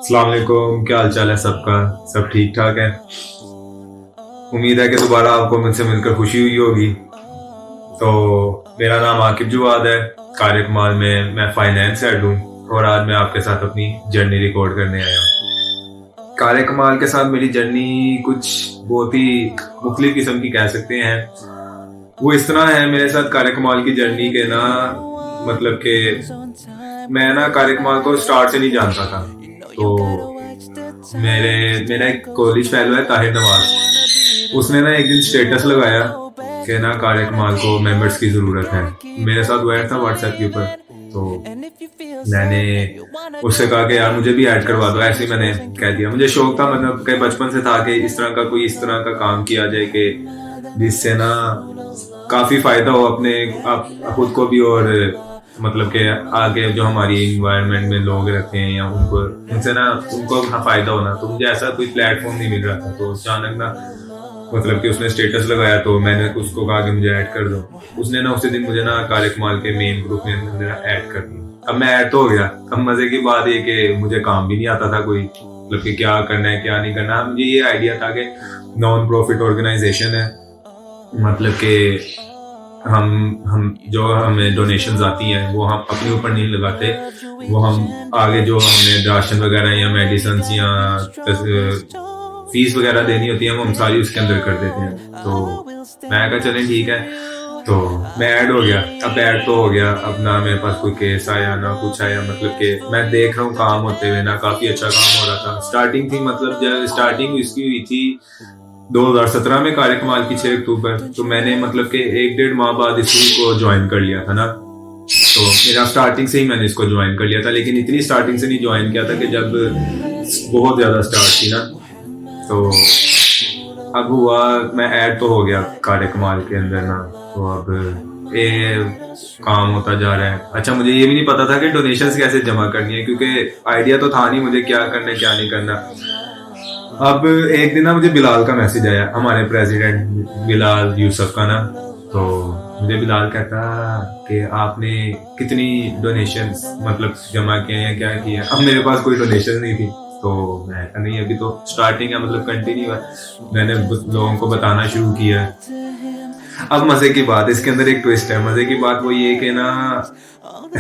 अस्सलाम वालेकुम, क्या हाल चाल है सबका? सब ठीक ठाक है। उम्मीद है कि दोबारा आपको मुझसे मिलकर खुशी हुई होगी। तो मेरा नाम आकिब जवाद है। कार्य कमाल में मैं फाइनेंस हेड हूँ और आज मैं आपके साथ अपनी जर्नी रिकॉर्ड करने आया हूँ। कार्य कमाल के साथ मेरी जर्नी कुछ बहुत ही मुख्तलिफ किस्म की कह सकते हैं। वो इस तरह है मेरे साथ कार्य कमाल की जर्नी के ना, मतलब कि मैं ना कार्य कमाल को स्टार्ट से नहीं जानता था। तो मेरे मेरा एक कॉलेज फेलो है ताहिर नवाज, उसने ना एक दिन स्टेटस लगाया कि ना कार्य कमाल को मेंबर्स की ज़रूरत है। मेरे साथ वो ऐड था व्हाट्सएप के ऊपर। तो मैंने उससे कहा कि यार मुझे भी ऐड करवा दो। ऐसे ही मैंने कह दिया। मुझे शौक था, मतलब कि बचपन से था कि इस तरह का काम किया जाए कि जिससे ना काफ़ी फ़ायदा हो अपने आप खुद को भी, और मतलब कि आगे जो हमारी एनवायरनमेंट में लोग रहते हैं या उनको उनसे ना उनको फ़ायदा होना। तो मुझे ऐसा कोई प्लेटफ़ॉर्म नहीं मिल रहा था। तो अचानक ना, मतलब कि उसने स्टेटस लगाया तो मैंने उसको कहा कि मुझे ऐड कर दो। उसने ना उसी दिन मुझे ना कार्य कमाल के मेन ग्रुप में मेरा ऐड कर दिया। अब मैं ऐड तो हो गया। अब मज़े की बात ये कि मुझे काम भी नहीं आता था कोई, मतलब कि क्या करना है, क्या नहीं करना। मुझे ये आइडिया था कि नॉन प्रॉफ़िट ऑर्गेनाइज़ेशन है, मतलब कि हम जो हमें डोनेशंस आती हैं वो हम अपने ऊपर नहीं लगाते। वो हम आगे जो हमें राशन वगैरह या मेडिसिन या फीस वगैरह देनी होती है वो हम सारी उसके अंदर कर देते हैं। तो मैं कहा चलें ठीक है। तो मैं ऐड हो गया। अब ऐड तो हो गया, अब ना मेरे पास कोई केस आया ना कुछ आया, मतलब कि मैं देख रहा हूँ काम होते हुए ना, काफ़ी अच्छा काम हो रहा था। स्टार्टिंग थी, मतलब जब स्टार्टिंग इसकी हुई थी 2017 में कार्य कमाल की 6 अक्टूबर। तो मैंने मतलब कि 1 डेढ़ माह बाद इसी को ज्वाइन कर लिया था ना। तो मेरा स्टार्टिंग से ही मैंने इसको ज्वाइन कर लिया था, लेकिन इतनी स्टार्टिंग से नहीं ज्वाइन किया था कि जब बहुत ज़्यादा स्टार्ट थी ना। तो अब हुआ, मैं ऐड तो हो गया कार्य कमाल के अंदर ना। तो अब ये काम होता जा रहा है। अच्छा, मुझे ये भी नहीं पता था कि डोनेशंस कैसे जमा करनी है, क्योंकि आइडिया तो था नहीं मुझे क्या करना है क्या नहीं करना। अब एक दिन ना मुझे बिलाल का मैसेज आया, हमारे प्रेसिडेंट बिलाल यूसुफ का ना। तो मुझे बिलाल कहता कि आपने कितनी डोनेशंस मतलब जमा किए हैं, क्या किए हैं। अब मेरे पास कोई डोनेशन नहीं थी। तो मैं कहा नहीं, अभी तो स्टार्टिंग है, मतलब कंटिन्यू है। मैंने लोगों को बताना शुरू किया है। अब मजे की बात, इसके अंदर एक ट्विस्ट है। मजे की बात वो ये कि ना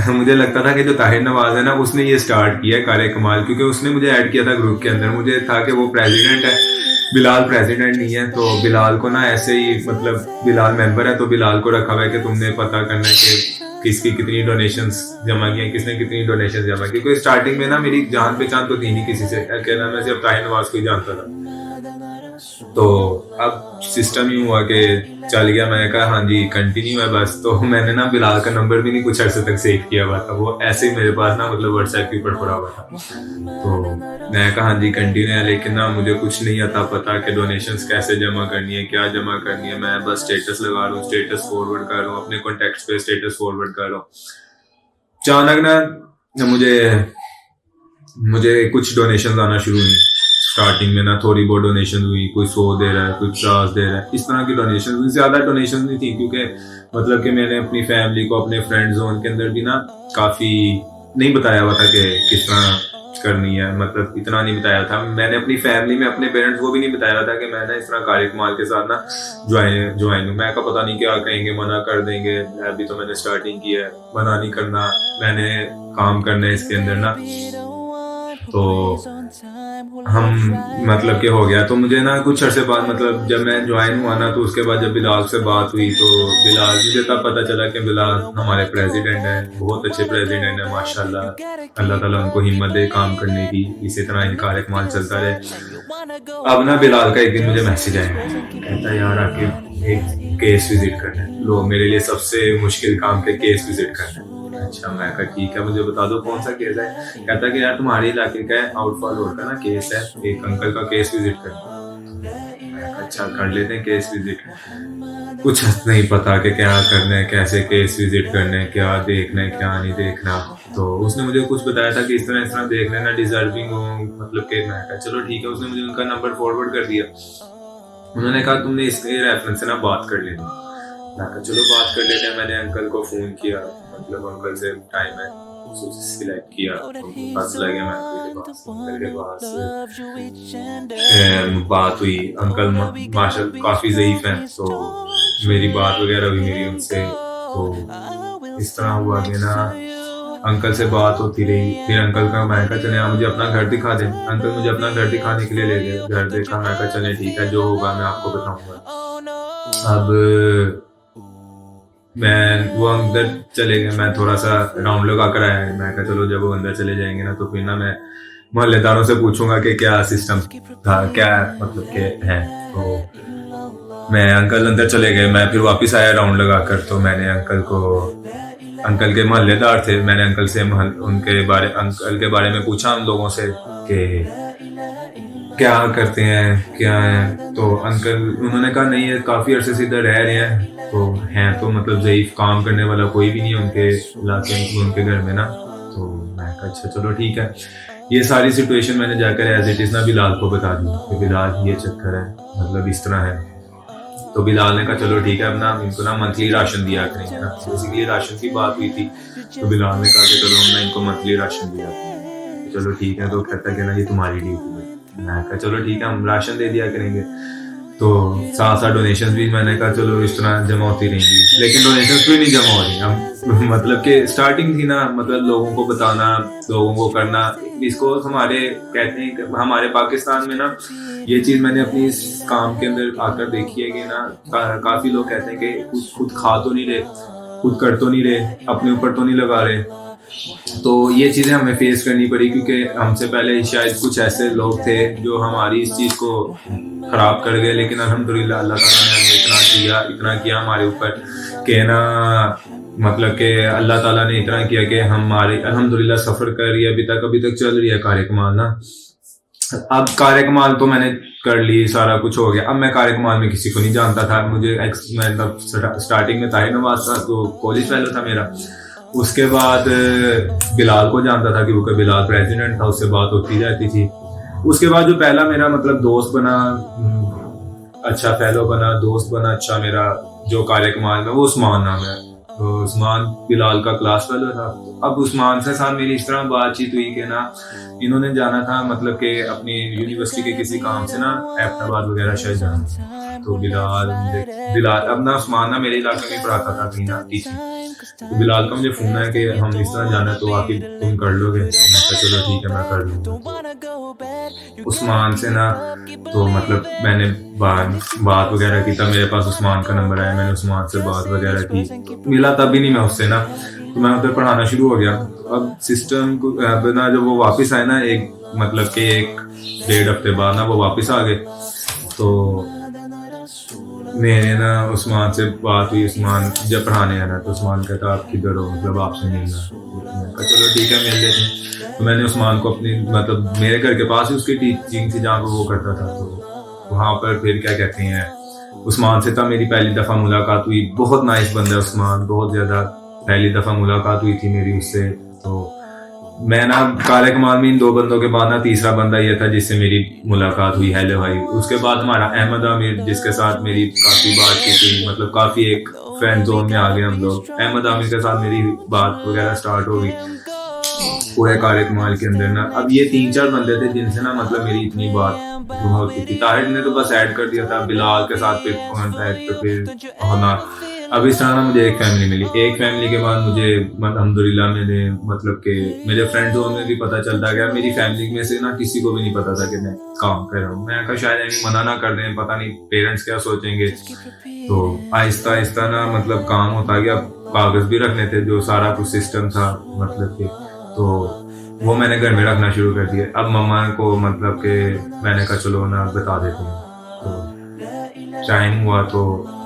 मुझे लगता था कि जो ताहिर नवाज है ना उसने ये स्टार्ट किया है कार्य कमाल, क्योंकि उसने मुझे ऐड किया था ग्रुप के अंदर। मुझे था कि वो प्रेसिडेंट है, बिलाल प्रेसिडेंट नहीं है। तो बिलाल को ना ऐसे ही, मतलब बिलाल मेंबर है तो बिलाल को रखा हुआ है कि तुमने पता करना है कि किसकी कितनी डोनेशंस जमा की हैं, किसने कितनी डोनेशंस जमा की। क्योंकि स्टार्टिंग में ना मेरी जान पहचान तो थी नहीं किसी से, अकेला मैं सिर्फ ताहिर नवाज को ही जानता था। तो अब सिस्टम ही हुआ कि चल गया। मैंने कहा हाँ जी कंटिन्यू है बस। तो मैंने ना बिलाल का नंबर भी नहीं कुछ अर्से तक सेव किया हुआ था, वो ऐसे ही मेरे पास ना, मतलब व्हाट्सएप के ऊपर पड़ा हुआ था। तो मैं कहा हाँ जी कंटिन्यू है, लेकिन ना मुझे कुछ नहीं आता पता कि डोनेशंस कैसे जमा करनी है, क्या जमा करनी है। मैं बस स्टेटस लगा रहा हूँ, स्टेटस फॉरवर्ड कर रहा हूँ, अपने कॉन्टेक्ट्स पे स्टेटस फॉरवर्ड कर रहा हूँ। अचानक ना मुझे मुझे कुछ डोनेशंस आना शुरू हुई। स्टार्टिंग में ना थोड़ी बहुत डोनेशन हुई, कोई 100 दे रहा है, कोई 50 दे रहा है, इस तरह की डोनेशन हुई। ज्यादा डोनेशन नहीं थी, क्योंकि मतलब कि मैंने अपनी फैमिली को अपने फ्रेंड जोन के अंदर भी ना काफी नहीं बताया हुआ था कि किस तरह करनी है। मतलब इतना नहीं बताया था मैंने अपनी फैमिली में, अपने पेरेंट्स को भी नहीं बताया था कि मैं ना इस तरह कार्य कमाल के साथ ना ज्वाइन हूँ। मैं का पता नहीं क्या कहेंगे, मना कर देंगे। अभी तो मैंने स्टार्टिंग की है, मना नहीं करना, मैंने काम करना है इसके अंदर ना। तो हम मतलब कि हो गया। तो मुझे ना कुछ अरसे बाद, मतलब जब मैं ज्वाइन हुआ ना, तो उसके बाद जब बिलाल से बात हुई तो बिलाल, मुझे तब पता चला कि बिलाल हमारे प्रेसिडेंट हैं, बहुत अच्छे प्रेसिडेंट हैं माशाल्लाह। अल्लाह ताला उनको हिम्मत दे काम करने की, इसी तरह इनका कार्यकाल चलता रहे। अब ना बिलाल का एक दिन मुझे मैसेज आया, कहता है यार आके एक केस विजिट करना है। लो मेरे लिए सबसे मुश्किल काम के केस विजिट करना है। अच्छा, मैं कहा ठीक है, मुझे बता दो कौन सा केस है। कहता कि यार तुम्हारे इलाके का आउटफॉल रोड का ना केस है, एक अंकल का केस विजिट करना। मैं कहा अच्छा कर लेते हैं केस विजिट। कुछ नहीं पता कि क्या करना है, कैसे केस विजिट करना है, क्या देखना है क्या नहीं देखना। तो उसने मुझे कुछ बताया था कि इस तरह देख लेना, डिजर्विंग हो, मतलब कि मैं कहा चलो ठीक है। उसने मुझे उनका नंबर फॉरवर्ड कर दिया। उन्होंने कहा तुमने इसके रेफरेंस से ना बात कर लेनी। मैं कहा चलो बात कर लेते हैं। मैंने अंकल को फोन किया, मतलब अंकल से टाइम है। सिलेक्ट किया तो बस लगे मैं अंकल के पास बात हुई। अंकल माशाल्लाह काफ़ी ज़ईफ़ हैं, तो मेरी बात वगैरह हुई मेरी उनसे। तो इस तरह हुआ कि ना अंकल से बात होती रही। फिर अंकल का मैं कहा चले आप मुझे अपना घर दिखा दें। अंकल मुझे अपना घर दिखाने के लिए ले गए। घर देखा, मैं कहा चले ठीक है, जो होगा मैं आपको बताऊँगा। अब वो अंदर चले गए, मैं थोड़ा-सा राउंड लगा कर आया। मैं कहा चलो जब वो अंदर चले जाएँगे ना तो फिर ना मैं मोहल्लेदारों से पूछूँगा कि क्या सिस्टम था, क्या मतलब के है। तो मैं अंकल अंदर चले गए, मैं फिर वापस आया राउंड लगाकर। तो मैंने अंकल के मोहल्लेदार थे, मैंने अंकल के बारे में पूछा उन लोगों से कि क्या करते हैं, क्या है? तो उन्होंने कहा नहीं, ये काफ़ी अरसे से इधर रह रहे हैं, तो हैं तो मतलब ज़ईफ़, काम करने वाला कोई भी नहीं है उनके इलाके में, उनके घर में ना। तो मैं कहा अच्छा चलो ठीक है। ये सारी सिचुएशन मैंने जाकर एज़ इट इज़ ना बिलाल को बता दी कि बिलाल ये चक्कर है, मतलब इस तरह है। तो बिलाल ने कहा चलो ठीक है, अब ना इनको ना मंथली राशन दिया करेंगे ना। बेसिकली राशन की बात हुई थी, तो बिलाल ने कहा कि चलो हम ना इनको मंथली राशन दिया करेंगे। चलो ठीक है। तो कहता कि ना ये तुम्हारी ड्यूटी है। मैं कहा चलो ठीक है, हम राशन दे दिया करेंगे। तो साथ-साथ डोनेशंस भी मैंने कहा चलो इस तरह जमा होती रहेंगी, लेकिन डोनेशंस भी नहीं जमा हो रही। हम मतलब कि स्टार्टिंग थी ना, मतलब लोगों को बताना, लोगों को करना, इसको हमारे कहते हैं कि हमारे पाकिस्तान में ना ये चीज़ मैंने अपनी इस काम के अंदर आकर देखी है कि ना काफ़ी लोग कहते हैं कि खुद खा तो नहीं रहे, खुद कर तो नहीं रहे, अपने ऊपर तो नहीं लगा रहे। तो ये चीज़ें हमें फेस करनी पड़ी, क्योंकि हमसे पहले शायद कुछ ऐसे लोग थे जो हमारी इस चीज़ को ख़राब कर गए। लेकिन अल्हम्दुलिल्लाह अल्लाह ताला ने हमें इतना किया हमारे ऊपर कि ना मतलब कि अल्लाह ताला ने इतना किया कि हमारे अल्हम्दुलिल्लाह सफ़र कर रही है अभी तक चल रही है कार्य कमाल ना। अब कार्य कमाल तो मैंने कर ली, सारा कुछ हो गया। अब मैं कार्य कमाल में किसी को नहीं जानता था। मतलब स्टार्टिंग में ताहिर नवाज था, तो कॉलेज फेलो था मेरा। उसके बाद बिलाल को जानता था क्योंकि बिलाल प्रेसिडेंट था, उससे बात होती रहती थी। उसके बाद जो पहला मेरा मतलब दोस्त बना, अच्छा फेलो बना, दोस्त बना अच्छा मेरा, जो कार्य कमाल में, वो उस्मान नाम है। तो उस्मान बिलाल का क्लास फेलो था। अब उस्मान से साथ मेरी इस तरह बातचीत हुई कि ना इन्होंने जाना था मतलब कि अपनी यूनिवर्सिटी के किसी काम से ना एबटाबाद वगैरह शायद जाना। तो बिलाल अब ना उस्मान ना मेरे इलाके में पढ़ाता था कहीं ना टीचिंग। तो बिलाल का मुझे फ़ोन आया कि हम इस तरह जाना है, तो आके तुम कर लोगे? मैं कहा चलो ठीक है, मैं कर लूँगा। उस्मान से ना तो मतलब मैंने बात वगैरह की, तब मेरे पास उस्मान का नंबर आया, मैंने उस्मान से बात वगैरह की। मिला तब भी नहीं मैं उससे ना, तो मैं उधर पढ़ाना शुरू हो गया। अब सिस्टम को ना जब वो वापस आए ना, एक मतलब कि 1-1.5 हफ्ते बाद ना वो वापस आ गए। तो मेरे ना उस्मान से बात हुई, उस्मान जब पढ़ाने आना, तो उस्मान कहता आप किधर हो, मतलब आपसे मिलना। मैं कहा चलो ठीक है, मिल लेते हैं। तो मैंने उस्मान को अपनी मतलब मेरे घर के पास ही उसकी टीचिंग थी जहाँ पर वो करता था, तो वहाँ पर फिर क्या कहते हैं, उस्मान से तब मेरी पहली दफ़ा मुलाकात हुई। बहुत नाइस बंदा है उस्मान, बहुत ज़्यादा। पहली दफ़ा मुलाकात हुई थी मेरी उससे। तो मैं ना कार्य कमाल में इन 2 बंदों के बाद ना तीसरा बंदा ये था जिससे मेरी मुलाकात हुई, हेलो भाई। उसके बाद हमारा अहमद आमिर, जिसके साथ मेरी काफ़ी बातचीत हुई, मतलब काफ़ी एक फ्रेंड जोन में आ गए हम लोग। अहमद आमिर के साथ मेरी बात वगैरह स्टार्ट हो गई पूरे कार्य कमाल के अंदर ना। अब ये 3-4 बंदे थे जिनसे ना मतलब मेरी इतनी बात होती थी। ताहिर ने तो बस ऐड कर दिया था, बिलाल के साथ फिर कॉन्टैक्ट फिर होना। अब इस तरह ना मुझे एक फैमिली मिली। एक फैमिली के बाद मुझे अल्हम्दुलिल्लाह मैंने मतलब कि मेरे फ्रेंड जोन में भी पता चलता गया। मेरी फैमिली में से ना किसी को भी नहीं पता था कि मैं काम कर रहा हूँ। मैं कहा शायद मना ना कर दें, पता नहीं पेरेंट्स क्या सोचेंगे। तो आहिस्ता आहिस्ता ना मतलब काम होता गया। कागज़ भी रखने थे, जो सारा कुछ सिस्टम था मतलब कि, तो वो मैंने घर में रखना शुरू कर दिया। अब मम्मा को मतलब कि मैंने कहा चलो ना बता देते हैं। तो टाइम हुआ तो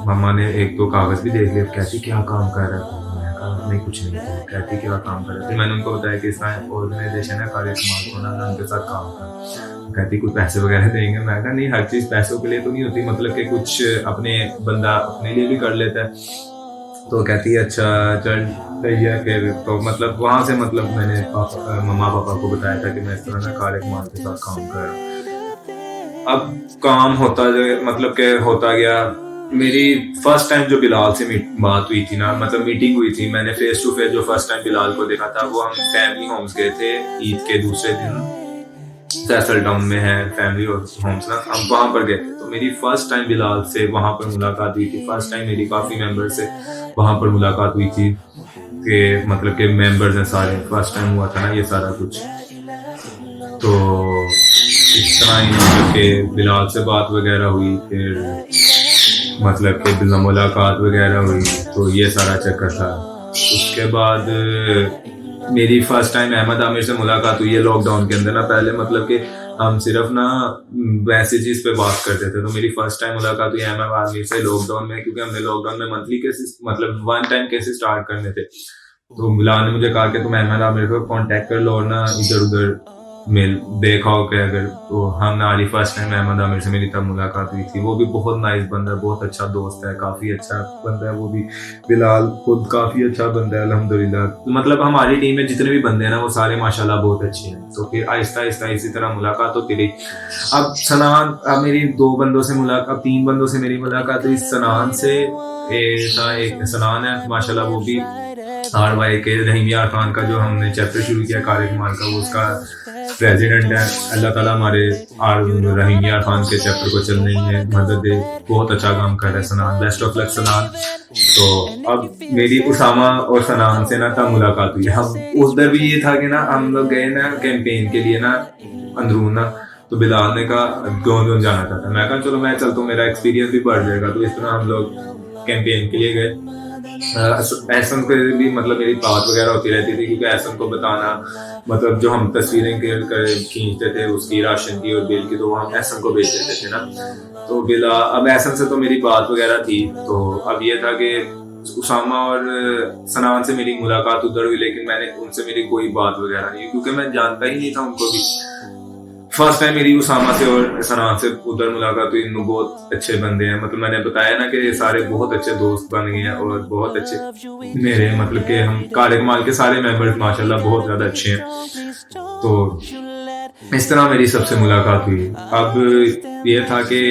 मम्मा ने एक तो कागज़ भी देख लिया। कहती क्या काम कर रहा है? मैंने कहा नहीं कुछ नहीं। कहती क्या काम कर रहा है? मैंने उनको बताया कि इस तरह ऑर्गेनाइजेशन है कार्य कमाल को ना, उनके साथ काम कर। कहती कुछ पैसे वगैरह देंगे? मैं कहा नहीं, हर चीज़ पैसों के लिए तो नहीं होती, मतलब कि कुछ अपने बंदा अपने लिए भी कर लेता है। तो कहती है अच्छा चल सही है। फिर तो मतलब वहाँ से मतलब मैंने मम्मा पापा को बताया था कि मैं इस तरह ना कार्य कमाल के साथ काम कर रहा हूँ। अब काम होता मतलब कि होता गया। मेरी फर्स्ट टाइम जो बिलाल से बात हुई थी ना, मतलब मीटिंग हुई थी, मैंने फेस टू फेस जो फर्स्ट टाइम बिलाल को देखा था, वो हम फैमिली होम्स गए थे ईद के दूसरे दिन। फैसल टाउन में है फैमिली होम्स ना, हम वहां पर गए थे। तो मेरी फर्स्ट टाइम बिलाल से वहां पर मुलाकात हुई थी। फर्स्ट टाइम मेरी काफी मेंबर से वहां पर मुलाकात हुई थी कि मतलब के मेंबर्स हैं सारे, फर्स्ट टाइम हुआ था ना ये सारा कुछ। तो इस तरह ही मतलब के बिलाल से बात वगैरह हुई, फिर मतलब के बिना मुलाकात वगैरह हुई, तो ये सारा चक्कर था। उसके बाद मेरी फर्स्ट टाइम अहमद आमिर से मुलाकात हुई है लॉकडाउन के अंदर ना। पहले मतलब कि हम सिर्फ ना मैसेजेस पे बात करते थे, तो मेरी फर्स्ट टाइम मुलाकात हुई अहमद आमिर से लॉकडाउन में, क्योंकि हमने लॉकडाउन में मंथली केसेस मतलब वन टाइम केसेस स्टार्ट करने थे। तो बिलाल ने मुझे कहा कि तुम अहमद आमिर को कांटेक्ट कर लो और ना इधर उधर मिल देखा हो कि अगर, तो हम नाली फर्स्ट टाइम अहमद आमिर से मेरी तब मुलाकात हुई थी। वो भी बहुत नाइस बंदा है, बहुत अच्छा दोस्त है, काफी अच्छा बंदा है वो भी। बिलाल खुद काफी अच्छा बंदा है अल्हम्दुलिल्लाह। मतलब हमारी टीम में जितने भी बंदे हैं ना, वो सारे माशाल्लाह बहुत अच्छे हैं। तो फिर आहिस्ता आहिस्ता इसी तरह मुलाकात होती रही। अब सनान, अब मेरी दो बंदों से मुलाकात, तीन बंदों से मेरी मुलाकात हुई। सनान से एक सनान है माशाल्लाह, वो भी RY के रहीम यार खान का जो हमने चैप्टर शुरू किया कार कमाल का, वो उसका प्रेसिडेंट है। अल्लाह ताला हमारे रहीम यार खान के चैप्टर को चलने में मदद दे, बहुत अच्छा काम कर रहा है सनान, बेस्ट ऑफ लक सनान। तो अब मेरी उसामा और सनान से ना तब मुलाकात हुई। हम उधर भी ये था कि ना हम लोग गए ना कैंपेन के लिए ना अंदरून ना, तो बिलाल ने कहा क्यों जाना चाहता, मैं कहा चलो मैं चलता हूँ, मेरा एक्सपीरियंस भी बढ़ जाएगा। तो इस तरह हम लोग कैंपेन के लिए गए। एहसन को भी मतलब मेरी बात वगैरह होती रहती थी, क्योंकि एहसन को बताना मतलब जो हम तस्वीरें खींचते थे उसकी, राशन की और बिल की, तो वो हम एहसन को भेज देते थे ना। तो बिला अब एहसन से तो मेरी बात वगैरह थी। तो अब ये था कि उसामा और सनान से मेरी मुलाकात उधर हुई, लेकिन मैंने उनसे मेरी कोई बात वगैरह नहीं, क्योंकि मैं जानता ही नहीं था उनको भी। फर्स्ट टाइम मेरी उसामा से और सनान से उधर मुलाकात हुई। इन बहुत अच्छे बंदे हैं, मतलब मैंने बताया ना कि सारे बहुत अच्छे दोस्त बन गए हैं और बहुत अच्छे मेरे मतलब कि हम कार कमाल के सारे मेंबर्स माशाल्लाह बहुत ज्यादा अच्छे हैं। तो इस तरह मेरी सबसे मुलाकात हुई। अब ये था कि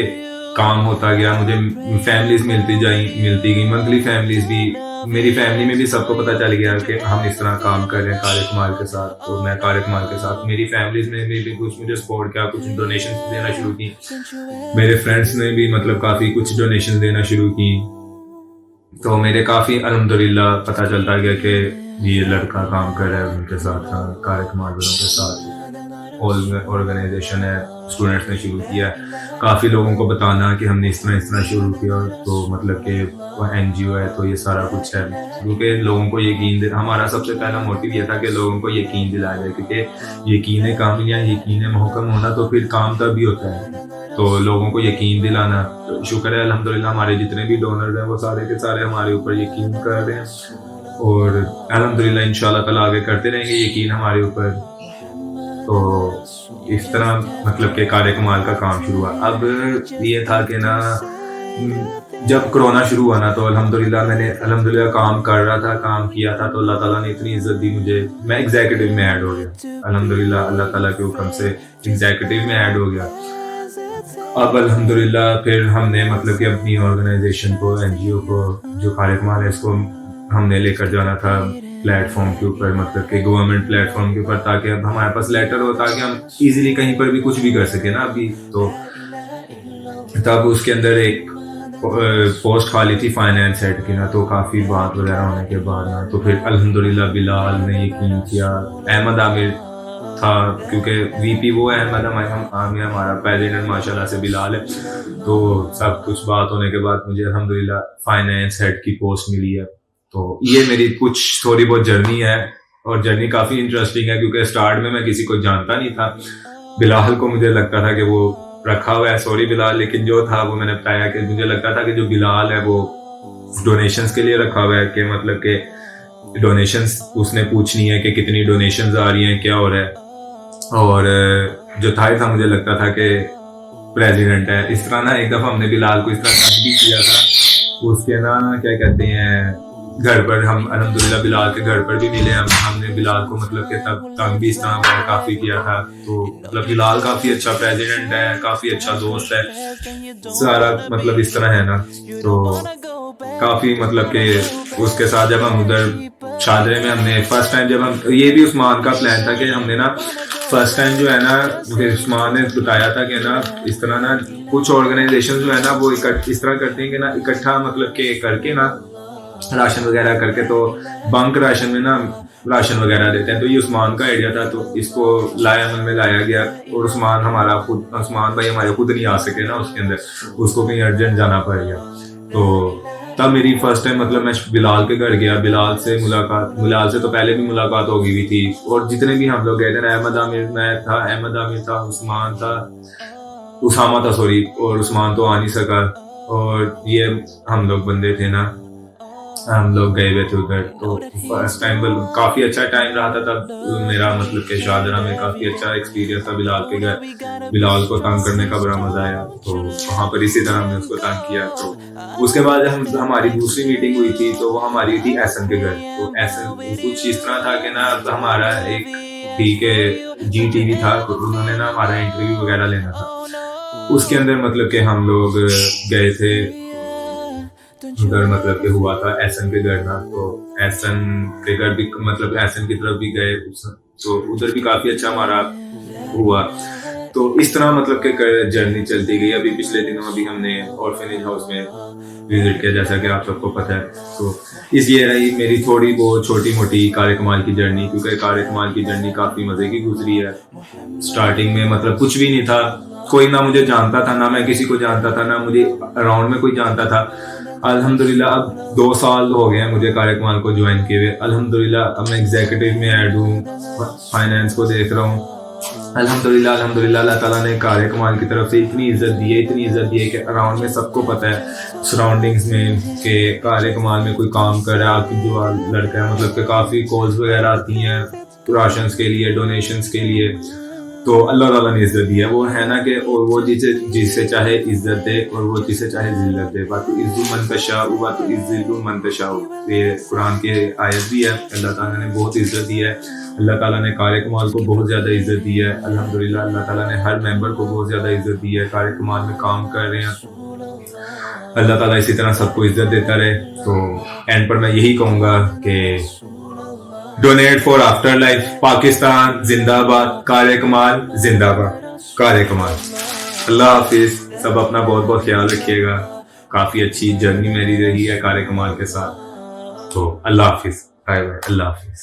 काम होता गया, मुझे फैमिलीज मिलती गई मंथली फैमिलीज भी। मेरी फैमिली में भी सबको पता चल गया कि हम इस तरह काम कर रहे हैं कार कमाल के साथ। तो मैं कार कमाल के साथ, मेरी फैमिलीज ने भी कुछ मुझे सपोर्ट किया, कुछ डोनेशन देना शुरू की। मेरे फ्रेंड्स ने भी मतलब काफी कुछ डोनेशन देना शुरू की। तो मेरे काफी अल्हम्दुलिल्लाह पता चलता गया कि ये लड़का काम कर रहा है उनके साथ, कार कमाल वालों के साथ। ऑर्गेनाइजेशन है, स्टूडेंट्स ने शुरू किया। काफ़ी लोगों को बताना कि हमने इस तरह शुरू किया, तो मतलब कि वो NGO है, तो ये सारा कुछ है। क्योंकि लोगों को यकीन, हमारा सबसे पहला मोटिव ये था कि लोगों को यकीन दिलाया जाए, क्योंकि यकीन कामिल या यकीन मुहकम होना तो फिर काम तभी होता है। तो लोगों को यकीन दिलाना, तो शुक्र है अल्हम्दुलिल्लाह हमारे जितने भी डोनर्स हैं वो सारे के सारे हमारे ऊपर यकीन कर रहे हैं, और अल्हम्दुलिल्लाह इंशाल्लाह ताला आगे करते रहेंगे यकीन हमारे ऊपर। तो इस तरह मतलब के कार कमाल का काम शुरू हुआ। अब ये था कि ना जब कोरोना शुरू हुआ ना, तो अल्हम्दुलिल्लाह मैंने काम कर रहा था, काम किया था, तो अल्लाह ताला ने इतनी इज्जत दी मुझे, मैं एग्जीक्यूटिव में ऐड हो गया। अल्हम्दुलिल्लाह अल्लाह ताला के हुक्म से एग्जीक्यूटिव में ऐड हो गया। अब अल्हम्दुलिल्लाह फिर हमने मतलब कि अपनी ऑर्गेनाइजेशन को, NGO को, जो कार कमाल है, इसको हमने लेकर जाना था प्लेटफॉर्म के ऊपर, मतलब कि गवर्नमेंट प्लेटफॉर्म के ऊपर, ताकि अब हमारे पास लेटर हो, ताकि हम इजीली कहीं पर भी कुछ भी कर सके ना अभी। तो तब उसके अंदर एक पोस्ट खाली थी फाइनेंस हेड की ना, तो काफ़ी बात वगैरह होने के बाद ना, तो फिर अल्हम्दुलिल्लाह बिलाल ने यकीन किया। अहमद आमिर था, क्योंकि VP वो है, अहमद आमिर हमारा प्रेसिडेंट माशाल्लाह से बिलाल है। तो सब कुछ बात होने के बाद मुझे अल्हम्दुलिल्लाह फाइनेंस हेड की पोस्ट मिली है। तो ये मेरी कुछ थोड़ी बहुत जर्नी है, और जर्नी काफ़ी इंटरेस्टिंग है, क्योंकि स्टार्ट में मैं किसी को जानता नहीं था। बिलाल को मुझे लगता था कि वो रखा हुआ है, सॉरी बिलाल, लेकिन जो था वो मैंने बताया कि मुझे लगता था कि जो बिलाल है वो डोनेशंस के लिए रखा हुआ है, कि मतलब कि डोनेशंस उसने पूछनी है कि कितनी डोनेशंस आ रही हैं, क्या हो रहा है। और जो था मुझे लगता था कि प्रेसिडेंट है। इस तरह ना एक दफ़ा हमने बिलाल को इस तरह भी किया था, उसके ना क्या कहते हैं घर पर हम अल्हम्दुलिल्लाह बिलाल के घर पर भी मिले। हमने बिलाल को मतलब कि तब तंग भी इस तरह काफ़ी किया था। तो मतलब बिलाल काफ़ी अच्छा प्रेसिडेंट है, काफ़ी अच्छा दोस्त है, सारा मतलब इस तरह है ना। तो काफ़ी मतलब कि उसके साथ जब हम उधर शादरे में हमने फर्स्ट टाइम जब हम, ये भी उस्मान का प्लान था कि हमने ना फर्स्ट टाइम जो है ना, फिर उस्मान ने बताया था कि ना इस तरह ना कुछ ऑर्गेनाइजेशन जो है ना वो इस तरह करते हैं कि ना इकट्ठा मतलब के करके ना राशन वगैरह करके, तो बंक राशन में ना राशन वगैरह देते हैं। तो ये उस्मान का आइडिया था, तो इसको मन में लाया गया। और उस्मान भाई हमारे खुद नहीं आ सके ना उसके अंदर, उसको कहीं अर्जेंट जाना पड़ गया। तो तब मेरी फर्स्ट टाइम मतलब मैं बिलाल के घर गया, बिलाल से तो पहले भी मुलाकात हो गई हुई थी। और जितने भी हम लोग गए थे, अहमद आमिर था, उस्मान था, उसामा था सॉरी, और उस्मान तो आ नहीं सका। और ये हम लोग बंदे थे ना, हम लोग गए हुए थे उधर। तो फर्स्ट टाइम काफी अच्छा टाइम रहा था तब मेरा, मतलब कि शाहजरा में काफी अच्छा एक्सपीरियंस था बिलाल के घर। बिलाल को तंग करने का बड़ा मजा आया, तो वहां पर इसी तरह हमने उसको तंग किया। तो उसके बाद हमारी दूसरी मीटिंग हुई थी, तो वो हमारी थी एहसन के घर। तो एहसन कुछ इस तरह था कि ना हमारा एक ठीक है GTV था, तो उन्होंने ना हमारा इंटरव्यू वगैरह लेना था। उसके अंदर मतलब कि हम लोग गए थे उधर, मतलब कि हुआ था एहसन के घर ना। तो एहसन के घर भी मतलब एहसन की तरफ भी गए, तो उधर भी काफी अच्छा हमारा हुआ। तो इस तरह मतलब कि जर्नी चलती गई। अभी पिछले दिनों अभी हमने ऑर्फेनेज हाउस में विजिट किया, जैसा कि आप सबको पता है। तो ये रही मेरी थोड़ी बहुत छोटी मोटी कारे कमाल की जर्नी, क्योंकि कारे कमाल की जर्नी काफी मजे की गुजरी है। स्टार्टिंग में मतलब कुछ भी नहीं था, कोई ना मुझे जानता था, ना मैं किसी को जानता था, ना मुझे अराउंड में कोई जानता था। अल्हम्दुलिल्लाह अब 2 साल हो गए हैं मुझे कारे कमाल को ज्वाइन किए हुए। अल्हम्दुलिल्लाह अब मैं एग्जीक्यूटिव में ऐड हूँ, फाइनेंस को देख रहा हूँ। अल्हम्दुलिल्लाह अल्लाह ताला ने कारे कमाल की तरफ से इतनी इज्जत दी है कि अराउंड में सबको पता है, सराउंडिंग्स में, कि कारे कमाल में कोई काम कर रहा है, आपकी जो लड़का है, मतलब कि काफ़ी कॉल्स वगैरह आती हैं राशंस के लिए, डोनेशंस के लिए। तो अल्लाह ताला ने इज्जत दी है, वो है ना कि, और वो जिसे चाहे इज्जत दे और वो जिसे चाहे जिल्लत दे। बात इज्जु मन तशा, बात इज्जु मन तशा, ये कुरान की आयत भी है। अल्लाह ताला ने बहुत इज्जत दी है, अल्लाह ताला ने कारे कमाल को बहुत ज़्यादा इज्जत दी है। अल्हम्दुलिल्लाह अल्लाह ताला ने हर मेंबर को बहुत ज़्यादा इज्जत दी है। कारे कमाल में काम कर रहे हैं, अल्लाह ताला इसी तरह सबको इज्जत देता रहे। तो एंड पर मैं यही कहूँगा कि donate for after life, Pakistan जिंदाबाद, कारे कमाल जिंदाबाद, कारे कमाल। अल्लाह हाफिज, सब अपना बहुत बहुत ख्याल रखिएगा। काफी अच्छी जर्नी मेरी रही है कारे कमाल के साथ। तो अल्लाह हाफिज, बाय बाय, अल्लाह हाफिज।